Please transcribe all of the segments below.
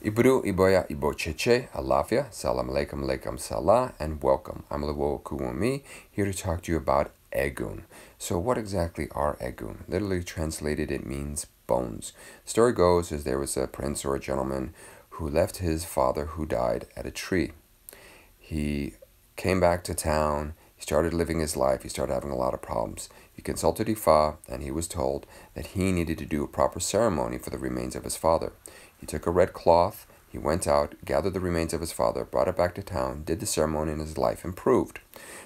Ibru, Iboya, Ibocheche, Alafia, Salam Alaikum, Alaikum Salah, and welcome. I'm Lawo Kuwumi, here to talk to you about Egun. So what exactly are Egun? Literally translated, it means bones. The story goes as there was a prince or a gentleman who left his father who died at a tree. He came back to town, he started living his life, he started having a lot of problems. He consulted Ifa, and he was told that he needed to do a proper ceremony for the remains of his father. He took a red cloth, he went out, gathered the remains of his father, brought it back to town, did the ceremony, and his life improved.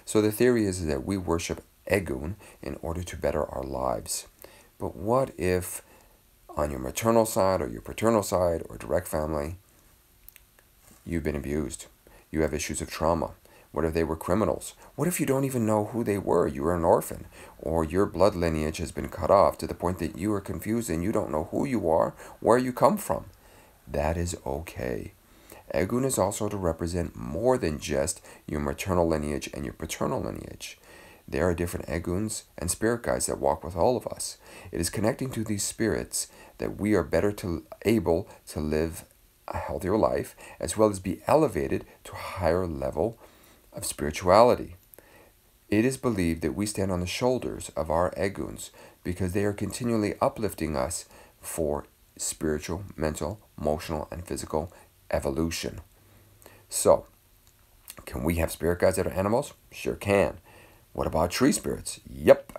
So the theory is that we worship Egun in order to better our lives. But what if on your maternal side or your paternal side or direct family, you've been abused? You have issues of trauma. What if they were criminals? What if you don't even know who they were? You were an orphan, or your blood lineage has been cut off to the point that you are confused and you don't know who you are, where you come from. That is okay. Egun is also to represent more than just your maternal lineage and your paternal lineage. There are different Eguns and spirit guides that walk with all of us. It is connecting to these spirits that we are better able to live a healthier life, as well as be elevated to a higher level of spirituality. It is believed that we stand on the shoulders of our Eguns because they are continually uplifting us for spiritual, mental, emotional, and physical evolution. So, can we have spirit guides that are animals? Sure can. What about tree spirits? Yep.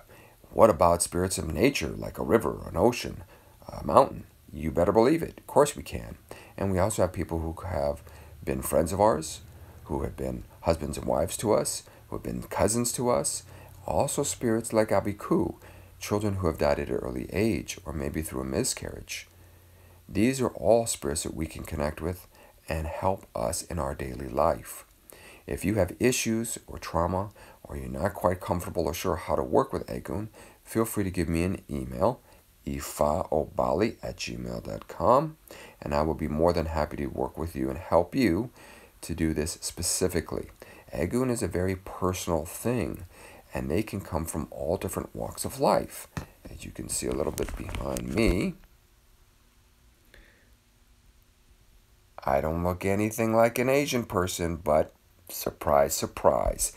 What about spirits of nature, like a river, an ocean, a mountain? You better believe it. Of course we can. And we also have people who have been friends of ours, who have been husbands and wives to us, who have been cousins to us. Also spirits like Abiku, children who have died at an early age, or maybe through a miscarriage. These are all spirits that we can connect with and help us in our daily life. If you have issues or trauma, or you're not quite comfortable or sure how to work with Egun, feel free to give me an email, ifaobale@gmail.com, and I will be more than happy to work with you and help you to do this specifically. Egun is a very personal thing, and they can come from all different walks of life. As you can see a little bit behind me, I don't look anything like an Asian person, but surprise, surprise,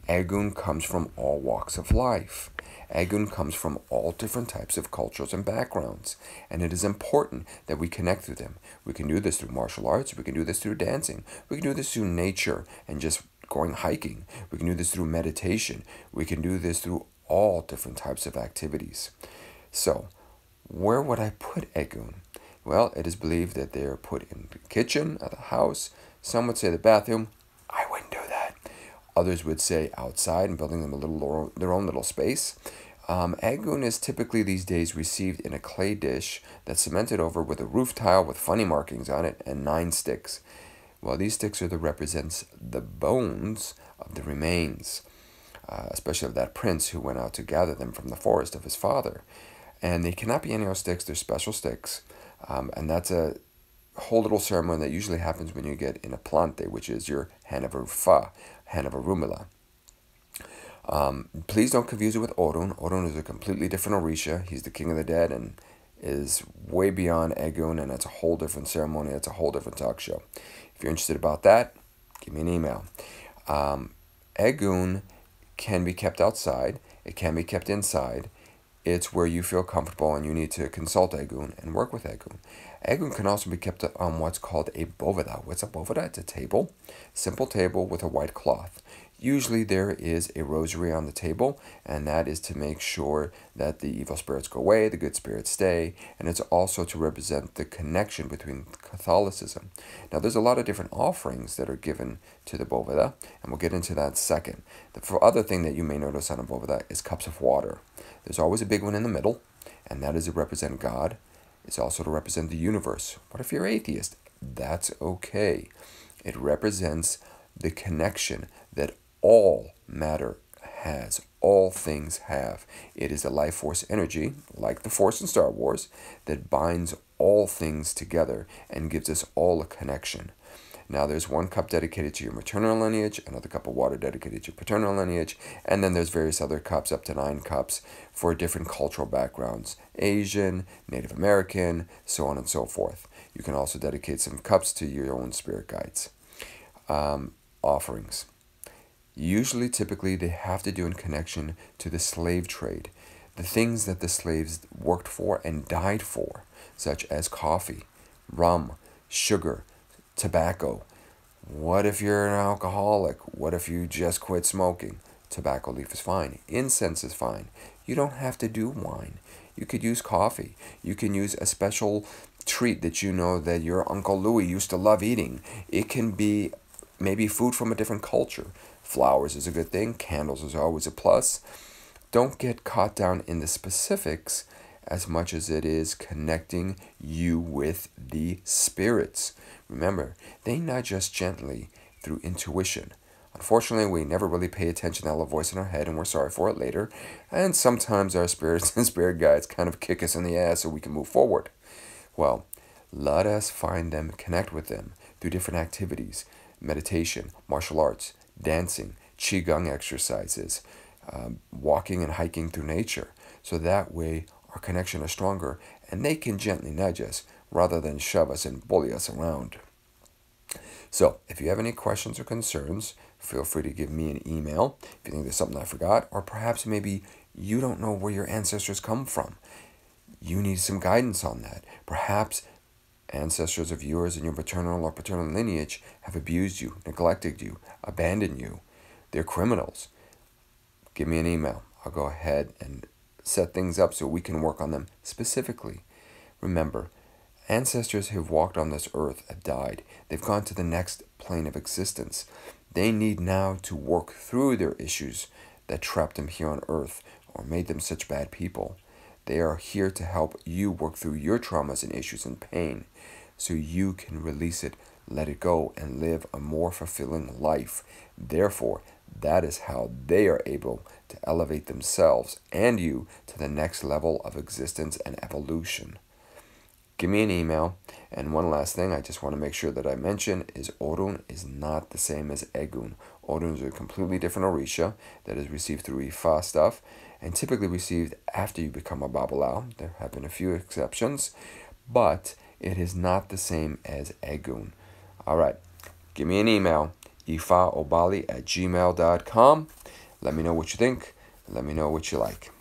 Egun comes from all walks of life. Egun comes from all different types of cultures and backgrounds, and it is important that we connect with them. We can do this through martial arts, we can do this through dancing, we can do this through nature and just going hiking, we can do this through meditation, we can do this through all different types of activities. So, where would I put Egun? Well, it is believed that they are put in the kitchen of the house. Some would say the bathroom. I wouldn't do that. Others would say outside and building them their own little space. Egun is typically these days received in a clay dish that's cemented over with a roof tile with funny markings on it and 9 sticks. Well, these sticks are represents the bones of the remains, especially of that prince who went out to gather them from the forest of his father. And they cannot be any old sticks, they're special sticks. And that's a whole little ceremony that usually happens when you get in a plante, which is your hand of a rufa, hand of a rumila. Please don't confuse it with Orun. Orun is a completely different orisha. He's the king of the dead and is way beyond Egun, and that's a whole different ceremony. That's a whole different talk show. If you're interested about that, give me an email. Egun can be kept outside. It can be kept inside. It's where you feel comfortable and you need to consult Egun and work with Egun. Egun can also be kept on what's called a boveda. What's a boveda? It's a table, simple table with a white cloth. Usually there is a rosary on the table, and that is to make sure that the evil spirits go away, the good spirits stay, and it's also to represent the connection between Catholicism. Now there's a lot of different offerings that are given to the boveda, and we'll get into that in a second. The other thing that you may notice on a boveda is cups of water. There's always a big one in the middle, and that is to represent God. It's also to represent the universe. What if you're atheist? That's okay. It represents the connection that all matter has, all things have. It is a life force energy, like the Force in Star Wars, that binds all things together and gives us all a connection. Now there's one cup dedicated to your maternal lineage, another cup of water dedicated to your paternal lineage, and then there's various other cups, up to 9 cups, for different cultural backgrounds. Asian, Native American, so on and so forth. You can also dedicate some cups to your own spirit guides. Offerings. Usually, typically, they have to do in connection to the slave trade, the things that the slaves worked for and died for, such as coffee, rum, sugar, tobacco. What if you're an alcoholic? What if you just quit smoking? Tobacco leaf is fine. Incense is fine. You don't have to do wine. You could use coffee. You can use a special treat that you know that your Uncle Louis used to love eating. It can be maybe food from a different culture. Flowers is a good thing. Candles is always a plus. Don't get caught down in the specifics as much as it is connecting you with the spirits. Remember, they nudge us gently through intuition. Unfortunately, we never really pay attention to that little voice in our head, and we're sorry for it later. And sometimes our spirits and spirit guides kind of kick us in the ass so we can move forward. Well, let us find them, connect with them through different activities, meditation, martial arts, dancing, qigong exercises, walking and hiking through nature. So that way our connection is stronger and they can gently nudge us rather than shove us and bully us around. So if you have any questions or concerns, feel free to give me an email if you think there's something I forgot, or perhaps maybe you don't know where your ancestors come from. You need some guidance on that. Perhaps ancestors of yours in your maternal or paternal lineage have abused you, neglected you, abandoned you. They're criminals. Give me an email. I'll go ahead and set things up so we can work on them specifically. Remember, ancestors who have walked on this earth have died. They've gone to the next plane of existence. They need now to work through their issues that trapped them here on earth or made them such bad people. They are here to help you work through your traumas and issues and pain so you can release it, let it go, and live a more fulfilling life. Therefore, that is how they are able to elevate themselves and you to the next level of existence and evolution. Give me an email. And one last thing I just want to make sure that I mention is Orun is not the same as Egun. Orun is a completely different orisha that is received through Ifa stuff and typically received after you become a Babalawo. There have been a few exceptions, but it is not the same as Egun. All right, give me an email, ifaobale@gmail.com. Let me know what you think. Let me know what you like.